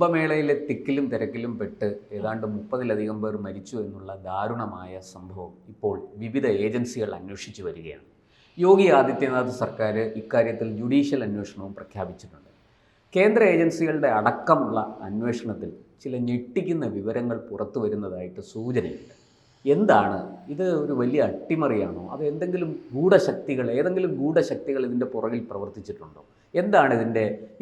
കുംഭമേളയിലെ തിക്കിലും തിരക്കിലും പെട്ട് ഏതാണ്ട് 30-ലധികം പേർ മരിച്ചു എന്നുള്ള ദാരുണമായ സംഭവം ഇപ്പോൾ വിവിധ ഏജൻസികൾ അന്വേഷിച്ചു വരികയാണ്. യോഗി ആദിത്യനാഥ് സർക്കാർ ഇക്കാര്യത്തിൽ ജുഡീഷ്യൽ അന്വേഷണവും പ്രഖ്യാപിച്ചിട്ടുണ്ട്. കേന്ദ്ര ഏജൻസികളുടെ അടക്കമുള്ള അന്വേഷണത്തിൽ ചില ഞെട്ടിക്കുന്ന വിവരങ്ങൾ പുറത്തു വരുന്നതായിട്ട് സൂചനയുണ്ട്. എന്താണ് ഇത്? ഒരു വലിയ അട്ടിമറിയാണോ? അത് ഏതെങ്കിലും ഗൂഢശക്തികൾ ഇതിൻ്റെ പുറകിൽ പ്രവർത്തിച്ചിട്ടുണ്ടോ? എന്താണ്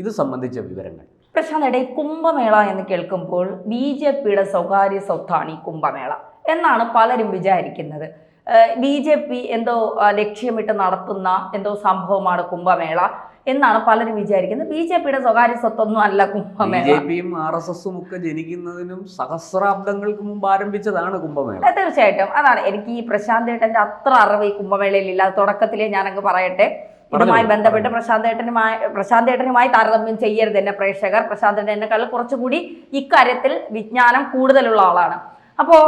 ഇത് സംബന്ധിച്ച വിവരങ്ങൾ? പ്രശാന്ത്, കുംഭമേള എന്ന് കേൾക്കുമ്പോൾ BJPയുടെ സ്വകാര്യ സ്വത്താണ് ഈ കുംഭമേള എന്നാണ് പലരും വിചാരിക്കുന്നത്. BJP എന്തോ ലക്ഷ്യമിട്ട് നടത്തുന്ന എന്തോ സംഭവമാണ് കുംഭമേള എന്നാണ് പലരും വിചാരിക്കുന്നത്. BJPയുടെ സ്വകാര്യ സ്വത്തൊന്നും അല്ല കുംഭമേള. BJPയും RSSും ഒക്കെ ജനിക്കുന്നതിനും സഹസ്രാബ്ദങ്ങൾക്ക് മുമ്പ് ആരംഭിച്ചതാണ് കുംഭമേള. തീർച്ചയായിട്ടും അതാണ്. എനിക്ക് ഈ പ്രശാന്ത് ഏട്ടൻ്റെ അത്ര അറിവ് ഈ കുംഭമേളയിലില്ല. തുടക്കത്തിലേ ഞാനങ്ങ് പറയട്ടെ, ഇതുമായി ബന്ധപ്പെട്ട് പ്രശാന്ത് ഏട്ടനുമായി താരതമ്യം ചെയ്യരുത് എന്നെ പ്രേക്ഷകർ. പ്രശാന്ത് ഏട്ടനെക്കാൾ കുറച്ചുകൂടി ഇക്കാര്യത്തിൽ വിജ്ഞാനം കൂടുതലുള്ള ആളാണ്. അപ്പോൾ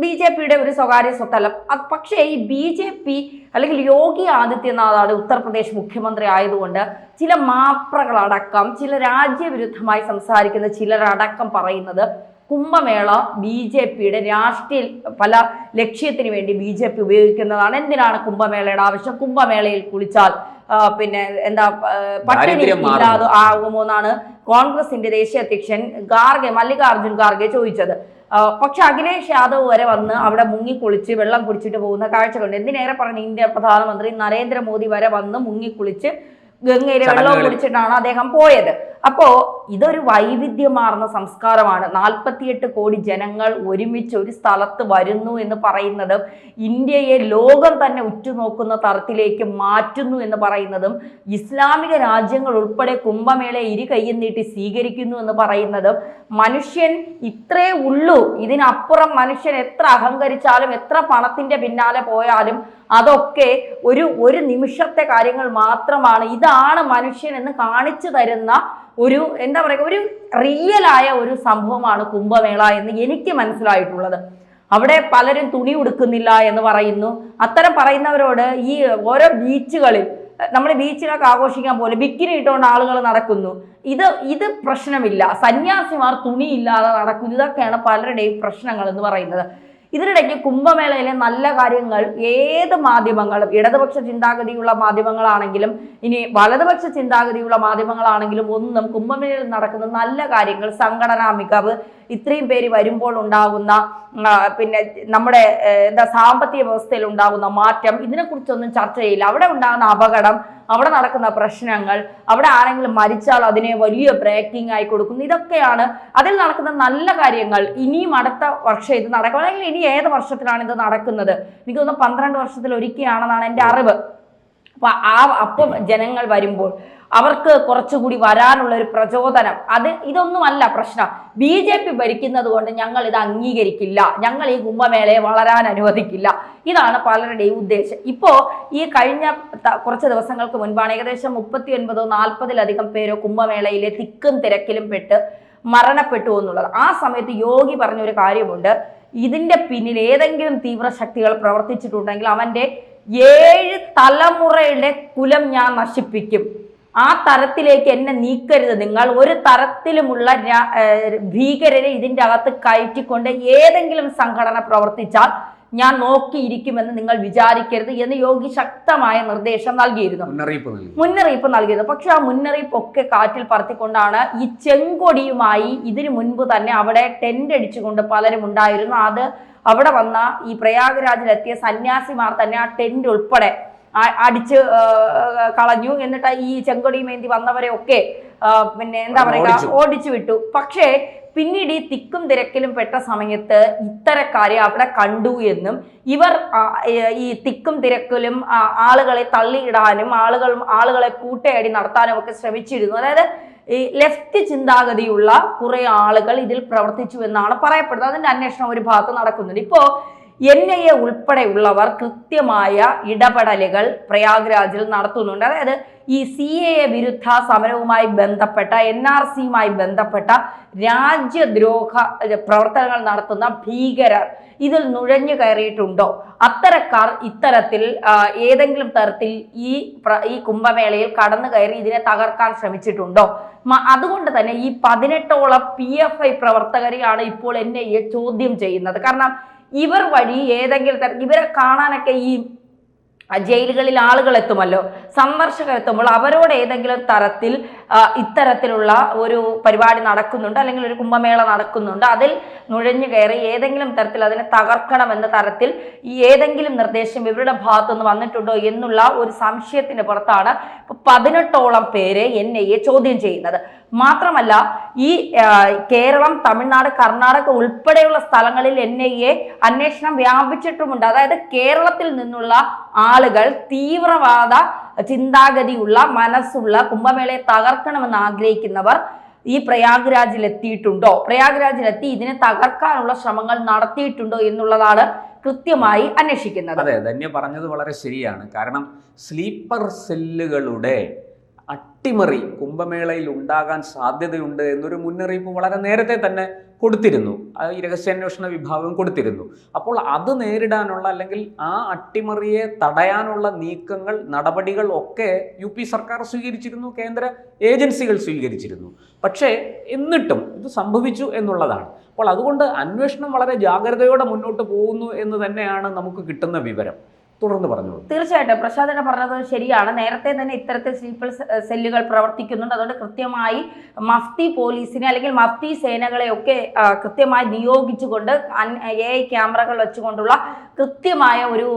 BJPയുടെ ഒരു സ്വകാര്യ സ്വത്തല്ല. പക്ഷേ ഈ BJP അല്ലെങ്കിൽ യോഗി ആദിത്യനാഥാണ് ഉത്തർപ്രദേശ് മുഖ്യമന്ത്രി ആയതുകൊണ്ട് ചില മാപ്രകളടക്കം, ചില രാജ്യവിരുദ്ധമായി സംസാരിക്കുന്ന ചിലരടക്കം പറയുന്നത് കുംഭമേള BJPയുടെ രാഷ്ട്രീയ പല ലക്ഷ്യത്തിന് വേണ്ടി BJP ഉപയോഗിക്കുന്നതാണ്. എന്തിനാണ് കുംഭമേളയുടെ ആവശ്യം? കുംഭമേളയിൽ കുളിച്ചാൽ പിന്നെ എന്താ പട്ടിണി ഇല്ലാതെ ആകുമോ എന്നാണ് കോൺഗ്രസിന്റെ ദേശീയ അധ്യക്ഷൻ മല്ലികാർജുൻ ഖാർഗെ ചോദിച്ചത്. പക്ഷെ അഖിലേഷ് യാദവ് വരെ വന്ന് അവിടെ മുങ്ങിക്കുളിച്ച് വെള്ളം കുടിച്ചിട്ട് പോകുന്ന കാഴ്ചകളുണ്ട്. എന്തിനേറെ പറഞ്ഞ ഇന്ത്യ പ്രധാനമന്ത്രി നരേന്ദ്രമോദി വരെ വന്ന് മുങ്ങിക്കുളിച്ച് ഗംഗയിലെ വെള്ളം കുടിച്ചിട്ടാണ് അദ്ദേഹം പോയത്. അപ്പോ ഇതൊരു വൈവിധ്യമാർന്ന സംസ്കാരമാണ്. 48 കോടി ജനങ്ങൾ ഒരുമിച്ച് ഒരു സ്ഥലത്ത് വരുന്നു എന്ന് പറയുന്നതും ഇന്ത്യയെ ലോകം തന്നെ ഉറ്റുനോക്കുന്ന തരത്തിലേക്ക് മാറ്റുന്നു എന്ന് പറയുന്നതും ഇസ്ലാമിക രാജ്യങ്ങൾ ഉൾപ്പെടെ കുംഭമേളയെ ഇരു കൈയും നീട്ടി സ്വീകരിക്കുന്നു എന്ന് പറയുന്നതും മനുഷ്യൻ ഇത്രേ ഉള്ളൂ. ഇതിനപ്പുറം മനുഷ്യൻ എത്ര അഹങ്കരിച്ചാലും എത്ര പണത്തിന്റെ പിന്നാലെ പോയാലും അതൊക്കെ ഒരു നിമിഷത്തെ കാര്യങ്ങൾ മാത്രമാണ്. ഇതാണ് മനുഷ്യൻ എന്ന് കാണിച്ചു തരുന്ന ഒരു എന്താ പറയുക, ഒരു റിയലായ ഒരു സംഭവമാണ് കുംഭമേള എന്ന് എനിക്ക് മനസ്സിലായിട്ടുള്ളത്. അവിടെ പലരും തുണി ഉടുക്കുന്നില്ല എന്ന് പറയുന്നു. അത്തരം പറയുന്നവരോട് ഈ ഓരോ ബീച്ചുകളിൽ നമ്മൾ ബീച്ചിലൊക്കെ ആഘോഷിക്കാൻ പോലെ ബിക്കിനി ഇട്ടുകൊണ്ട് ആളുകൾ നടക്കുന്നു. ഇത് പ്രശ്നമില്ല. സന്യാസിമാർ തുണിയില്ലാതെ നടക്കുന്നു. ഇതൊക്കെയാണ് പലരുടെയും പ്രശ്നങ്ങൾ എന്ന് പറയുന്നത്. ഇതിനിടയ്ക്ക് കുംഭമേളയിലെ നല്ല കാര്യങ്ങൾ ഏത് മാധ്യമങ്ങളും, ഇടതുപക്ഷ ചിന്താഗതിയുള്ള മാധ്യമങ്ങളാണെങ്കിലും ഇനി വലതുപക്ഷ ചിന്താഗതിയുള്ള മാധ്യമങ്ങളാണെങ്കിലും ഒന്നും കുംഭമേളയിൽ നടക്കുന്ന നല്ല കാര്യങ്ങൾ, സംഘടനാ മികവ്, ഇത്രയും പേര് വരുമ്പോൾ ഉണ്ടാകുന്ന പിന്നെ നമ്മുടെ സാമ്പത്തിക വ്യവസ്ഥയിൽ ഉണ്ടാകുന്ന മാറ്റം, ഇതിനെക്കുറിച്ചൊന്നും ചർച്ച ചെയ്യില്ല. അവിടെ ഉണ്ടാകുന്ന അപകടം, അവിടെ നടക്കുന്ന പ്രശ്നങ്ങൾ, അവിടെ ആരെങ്കിലും മരിച്ചാൽ അതിനെ വലിയ ബ്രേക്കിംഗ് ആയി കൊടുക്കുന്നു. ഇതൊക്കെയാണ് അതിൽ നടക്കുന്ന നല്ല കാര്യങ്ങൾ. ഇനിയും അടുത്ത വർഷം ഇത് നടക്കും, അല്ലെങ്കിൽ ഇനി ഏത് വർഷത്തിലാണ് ഇത് നടക്കുന്നത്? എനിക്ക് തോന്നുന്നു 12 വർഷത്തിൽ ഒരിക്കലാണെന്നാണ് എൻ്റെ അറിവ്. അപ്പം ജനങ്ങൾ വരുമ്പോൾ അവർക്ക് കുറച്ചുകൂടി വരാനുള്ള ഒരു പ്രചോദനം, ഇതൊന്നുമല്ല പ്രശ്നം. BJP ഭരിക്കുന്നത് കൊണ്ട് ഞങ്ങൾ ഇത് അംഗീകരിക്കില്ല, ഞങ്ങൾ ഈ കുംഭമേളയെ വളരാൻ അനുവദിക്കില്ല, ഇതാണ് പലരുടെയും ഉദ്ദേശം. ഇപ്പോൾ ഈ കഴിഞ്ഞ കുറച്ച് ദിവസങ്ങൾക്ക് മുൻപാണ് ഏകദേശം 39-40 പേരോ കുംഭമേളയിലെ തിക്കും തിരക്കിലും പെട്ട് മരണപ്പെട്ടു എന്നുള്ളത്. ആ സമയത്ത് യോഗി പറഞ്ഞൊരു കാര്യമുണ്ട്, ഇതിൻ്റെ പിന്നിൽ ഏതെങ്കിലും തീവ്രശക്തികൾ പ്രവർത്തിച്ചിട്ടുണ്ടെങ്കിൽ അവൻ്റെ 7 തലമുറയുടെ കുലം ഞാൻ നശിപ്പിക്കും. ആ തരത്തിലേക്ക് എന്നെ നീക്കരുത്. നിങ്ങൾ ഒരു തരത്തിലുമുള്ള ഭീകരരെ ഇതിൻ്റെ അകത്ത് കയറ്റിക്കൊണ്ട് ഏതെങ്കിലും സംഘടന പ്രവർത്തിച്ചാൽ ഞാൻ നോക്കിയിരിക്കുമെന്ന് നിങ്ങൾ വിചാരിക്കരുത് എന്ന് യോഗി ശക്തമായ നിർദ്ദേശം നൽകിയിരുന്നു, മുന്നറിയിപ്പ് നൽകിയിരുന്നു. പക്ഷെ ആ മുന്നറിയിപ്പൊക്കെ കാറ്റിൽ പറത്തിക്കൊണ്ടാണ് ഈ ചെങ്കൊടിയുമായി ഇതിനു മുൻപ് തന്നെ അവിടെ ടെന്റ് അടിച്ചുകൊണ്ട് പലരും ഉണ്ടായിരുന്നു. അവിടെ വന്ന ഈ പ്രയാഗ്രാജിലെത്തിയ സന്യാസിമാർ തന്നെ ആ ടെന്റ് ഉൾപ്പെടെ അടിച്ച് കളഞ്ഞു. എന്നിട്ട് ഈ ചെങ്കൊടിയുമേന്തി വന്നവരെ ഒക്കെ പിന്നെ എന്താ പറയുക ഓടിച്ചു വിട്ടു. പക്ഷേ പിന്നീട് ഈ തിക്കും തിരക്കിലും പെട്ട സമയത്ത് ഇത്തരക്കാരെ അവിടെ കണ്ടു എന്നും ഇവർ ഈ തിക്കും തിരക്കിലും ആളുകളെ തള്ളിയിടാനും ആളുകളെ കൂട്ടയടി നടത്താനും ഒക്കെ ശ്രമിച്ചിരുന്നു. അതായത് ഈ ലെഫ്റ്റ് ചിന്താഗതിയുള്ള കുറെ ആളുകൾ ഇതിൽ പ്രവർത്തിച്ചു എന്നാണ് പറയപ്പെടുന്നത്. അതിന്റെ അന്വേഷണം ഒരു ഭാഗത്ത് നടക്കുന്നുണ്ട്. ഇപ്പോൾ NIA ഉൾപ്പെടെയുള്ളവർ കൃത്യമായ ഇടപെടലുകൾ പ്രയാഗ്രാജിൽ നടത്തുന്നുണ്ട്. അതായത് ഈ CAA വിരുദ്ധ സമരവുമായി ബന്ധപ്പെട്ട NRCയുമായി ബന്ധപ്പെട്ട രാജ്യദ്രോഹ പ്രവർത്തനങ്ങൾ നടത്തുന്ന ഭീകരർ ഇതിൽ നുഴഞ്ഞു കയറിയിട്ടുണ്ടോ, അത്തരക്കാർ ഇത്തരത്തിൽ ഏതെങ്കിലും തരത്തിൽ ഈ കുംഭമേളയിൽ കടന്നു കയറി ഇതിനെ തകർക്കാൻ ശ്രമിച്ചിട്ടുണ്ടോ? അതുകൊണ്ട് തന്നെ ഈ 18ഓളം PFI പ്രവർത്തകരെയാണ് ഇപ്പോൾ NIA ചോദ്യം ചെയ്യുന്നത്. കാരണം ഇവർ വഴി ഏതെങ്കിലും തരത്തിൽ ഇവരെ കാണാനൊക്കെ ഈ ജയിലുകളിൽ ആളുകൾ എത്തുമല്ലോ, സന്ദർശകർ എത്തുമ്പോൾ അവരോട് ഏതെങ്കിലും തരത്തിൽ ഇത്തരത്തിലുള്ള ഒരു പരിപാടി നടക്കുന്നുണ്ട്, അല്ലെങ്കിൽ ഒരു കുംഭമേള നടക്കുന്നുണ്ട്, അതിൽ നുഴഞ്ഞു കയറി ഏതെങ്കിലും തരത്തിൽ അതിനെ തകർക്കണമെന്ന തരത്തിൽ ഈ ഏതെങ്കിലും നിർദ്ദേശം ഇവരുടെ ഭാഗത്തുനിന്ന് വന്നിട്ടുണ്ടോ എന്നുള്ള ഒരു സംശയത്തിന് പുറത്താണ് 18ഓളം പേരെ NIA ചോദ്യം ചെയ്യുന്നത്. മാത്രമല്ല ഈ കേരളം, തമിഴ്നാട്, കർണാടക ഉൾപ്പെടെയുള്ള സ്ഥലങ്ങളിൽ NIA അന്വേഷണം വ്യാപിച്ചിട്ടുമുണ്ട്. അതായത് കേരളത്തിൽ നിന്നുള്ള ആളുകൾ തീവ്രവാദ ചിന്താഗതിയുള്ള മനസ്സുള്ള കുംഭമേളയെ തകർക്കണമെന്ന് ആഗ്രഹിക്കുന്നവർ ഈ പ്രയാഗ്രാജിലെത്തിയിട്ടുണ്ടോ, പ്രയാഗ്രാജിലെത്തി ഇതിനെ തകർക്കാനുള്ള ശ്രമങ്ങൾ നടത്തിയിട്ടുണ്ടോ എന്നുള്ളതാണ് കൃത്യമായി അന്വേഷിക്കുന്നത്. അതെ, ധന്യ പറഞ്ഞത് വളരെ ശരിയാണ്. കാരണം സ്ലീപ്പർ സെല്ലുകളുടെ അട്ടിമറി കുംഭമേളയിൽ ഉണ്ടാകാൻ സാധ്യതയുണ്ട് എന്നൊരു മുന്നറിയിപ്പ് വളരെ നേരത്തെ തന്നെ കൊടുത്തിരുന്നു, ഈ രഹസ്യാന്വേഷണ വിഭാഗം കൊടുത്തിരുന്നു. അപ്പോൾ അത് നേരിടാനുള്ള, അല്ലെങ്കിൽ ആ അട്ടിമറിയെ തടയാനുള്ള നീക്കങ്ങൾ, നടപടികൾ ഒക്കെ UP സർക്കാർ സ്വീകരിച്ചിരുന്നു, കേന്ദ്ര ഏജൻസികൾ സ്വീകരിച്ചിരുന്നു. പക്ഷേ എന്നിട്ടും ഇത് സംഭവിച്ചു എന്നുള്ളതാണ്. അപ്പോൾ അതുകൊണ്ട് അന്വേഷണം വളരെ ജാഗ്രതയോടെ മുന്നോട്ട് പോകുന്നു എന്ന് തന്നെയാണ് നമുക്ക് കിട്ടുന്ന വിവരം. തുടർന്ന് പറഞ്ഞു. തീർച്ചയായിട്ടും പ്രശാന്ത് പറഞ്ഞത് ശരിയാണ്. നേരത്തെ തന്നെ ഇത്തരത്തിൽ സ്ലീപ്പർ സെല്ലുകൾ പ്രവർത്തിക്കുന്നുണ്ട്. അതുകൊണ്ട് കൃത്യമായി മഫ്തി പോലീസിനെ അല്ലെങ്കിൽ മഫ്തി സേനകളെയൊക്കെ കൃത്യമായി നിയോഗിച്ചുകൊണ്ട് AI ക്യാമറകൾ വെച്ചുകൊണ്ടുള്ള കൃത്യമായ ഒരു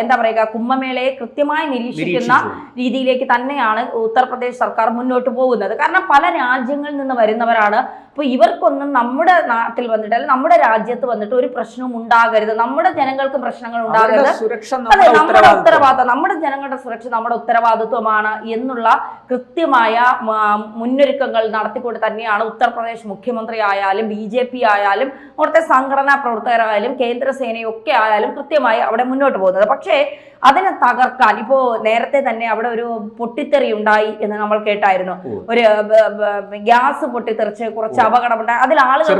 എന്താ പറയുക, കുംഭമേളയെ കൃത്യമായി നിരീക്ഷിക്കുന്ന രീതിയിലേക്ക് തന്നെയാണ് ഉത്തർപ്രദേശ് സർക്കാർ മുന്നോട്ട് പോകുന്നത്. കാരണം പല രാജ്യങ്ങളിൽ നിന്ന് വരുന്നവരാണ്. അപ്പോൾ ഇവർക്കൊന്നും നമ്മുടെ നാട്ടിൽ വന്നിട്ട്, അല്ലെങ്കിൽ നമ്മുടെ രാജ്യത്ത് വന്നിട്ട് ഒരു പ്രശ്നവും ഉണ്ടാകരുത്, നമ്മുടെ ജനങ്ങൾക്ക് പ്രശ്നങ്ങൾ ഉണ്ടാകരുത്, അതെ നമ്മുടെ ഉത്തരവാദിത്വം, നമ്മുടെ ജനങ്ങളുടെ സുരക്ഷ നമ്മുടെ ഉത്തരവാദിത്വമാണ് എന്നുള്ള കൃത്യമായ മുന്നൊരുക്കങ്ങൾ നടത്തിക്കൊണ്ട് തന്നെയാണ് ഉത്തർപ്രദേശ് മുഖ്യമന്ത്രി ആയാലും BJP ആയാലും അവിടുത്തെ സംഘടനാ പ്രവർത്തകരായാലും കേന്ദ്രസേനയൊക്കെ ആയാലും കൃത്യമായി അവിടെ മുന്നോട്ട് പോകുന്നത്. പക്ഷേ അതിനെ തകർക്കാൻ ഇപ്പോ നേരത്തെ തന്നെ അവിടെ ഒരു പൊട്ടിത്തെറി ഉണ്ടായി എന്ന് നമ്മൾ കേട്ടായിരുന്നു. ഒരു ഗ്യാസ് പൊട്ടിത്തെറിച്ച് കുറച്ച് അപകടമുണ്ടായി, അതിൽ ആളുകൾ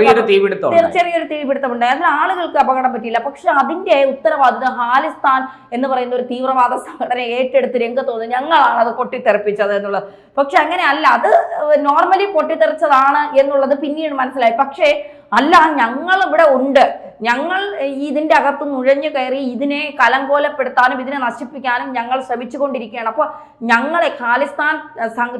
ചെറിയൊരു തീപിടുത്തമുണ്ടായി, അതിൽ ആളുകൾക്ക് അപകടം പറ്റിയില്ല. പക്ഷെ അതിന്റെ ഉത്തരവാദിത്വം ഖാലിസ്ഥാൻ എന്ന് പറയുന്ന ഒരു തീവ്രവാദ സംഘടന ഏറ്റെടുത്ത് രംഗത്ത് വന്നു, ഞങ്ങളാണ് അത് പൊട്ടിത്തെറിപ്പിച്ചത് എന്നുള്ളത്. പക്ഷെ അങ്ങനെ അല്ല, അത് നോർമലി പൊട്ടിത്തെറിച്ചതാണ് എന്നുള്ളത് പിന്നീട് മനസ്സിലായി. പക്ഷേ അല്ല, ഞങ്ങൾ ഇവിടെ ഉണ്ട്, ഞങ്ങൾ ഇതിന്റെ അകത്ത് നുഴഞ്ഞു കയറി ഇതിനെ കലങ്കോലപ്പെടുത്താനും ഇതിനെ നശിപ്പിക്കാനും ഞങ്ങൾ ശ്രമിച്ചുകൊണ്ടിരിക്കുകയാണ്. അപ്പോൾ ഞങ്ങളെ ഖാലിസ്ഥാൻ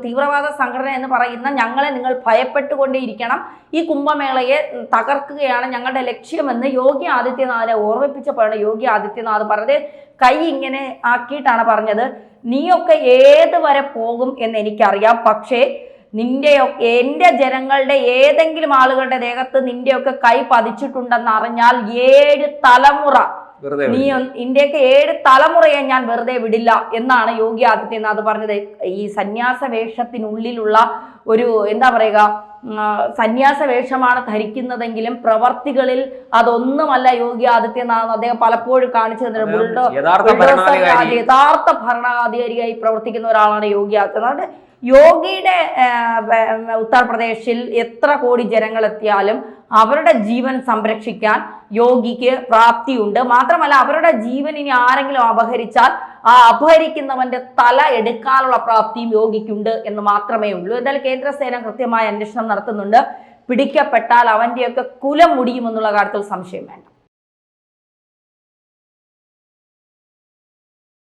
തീവ്രവാദ സംഘടന എന്ന് പറയുന്ന ഞങ്ങളെ നിങ്ങൾ ഭയപ്പെട്ടുകൊണ്ടേയിരിക്കണം, ഈ കുംഭമേളയെ തകർക്കുകയാണ് ഞങ്ങളുടെ ലക്ഷ്യമെന്ന് യോഗി ആദിത്യനാഥിനെ ഓർമ്മിപ്പിച്ചപ്പോഴാണ് യോഗി ആദിത്യനാഥ് പറഞ്ഞത്. കൈ ഇങ്ങനെ ആക്കിയിട്ടാണ് പറഞ്ഞത്, നീയൊക്കെ ഏത് വരെ പോകും എന്ന് എനിക്കറിയാം, പക്ഷേ എൻ്റെ ജനങ്ങളുടെ ഏതെങ്കിലും ആളുകളുടെ ദേഹത്ത് നിന്റെയൊക്കെ കൈ പതിച്ചിട്ടുണ്ടെന്ന് അറിഞ്ഞാൽ 7 തലമുറ ഇന്ത്യക്ക് 7 തലമുറയെ ഞാൻ വെറുതെ വിടില്ല എന്നാണ് യോഗി ആദിത്യനാഥ് പറഞ്ഞത്. ഈ സന്യാസ വേഷത്തിനുള്ളിലുള്ള ഒരു എന്താ പറയുക, സന്യാസ വേഷമാണ് ധരിക്കുന്നതെങ്കിലും പ്രവർത്തികളിൽ അതൊന്നുമല്ല യോഗി ആദിത്യനാഥ് അദ്ദേഹം പലപ്പോഴും കാണിച്ചു തന്നിട്ടുണ്ട്. യഥാർത്ഥ ഭരണാധികാരിയായി പ്രവർത്തിക്കുന്ന ഒരാളാണ് യോഗി ആദിത്യനാഥ്. യോഗിയുടെ ഉത്തർപ്രദേശിൽ എത്ര കോടി ജനങ്ങൾ എത്തിയാലും അവരുടെ ജീവൻ സംരക്ഷിക്കാൻ യോഗിക്ക് പ്രാപ്തിയുണ്ട്. മാത്രമല്ല അവരുടെ ജീവൻ ഇനി ആരെങ്കിലും അപഹരിച്ചാൽ ആ അപഹരിക്കുന്നവന്റെ തല എടുക്കാനുള്ള പ്രാപ്തിയും യോഗിക്കുണ്ട് എന്ന് മാത്രമേ ഉള്ളൂ. എന്തായാലും കേന്ദ്രസേന കൃത്യമായ അന്വേഷണം നടത്തുന്നുണ്ട്. പിടിക്കപ്പെട്ടാൽ അവന്റെയൊക്കെ കുലം മുടിയുമെന്നുള്ള കാര്യത്തിൽ സംശയം വേണ്ട.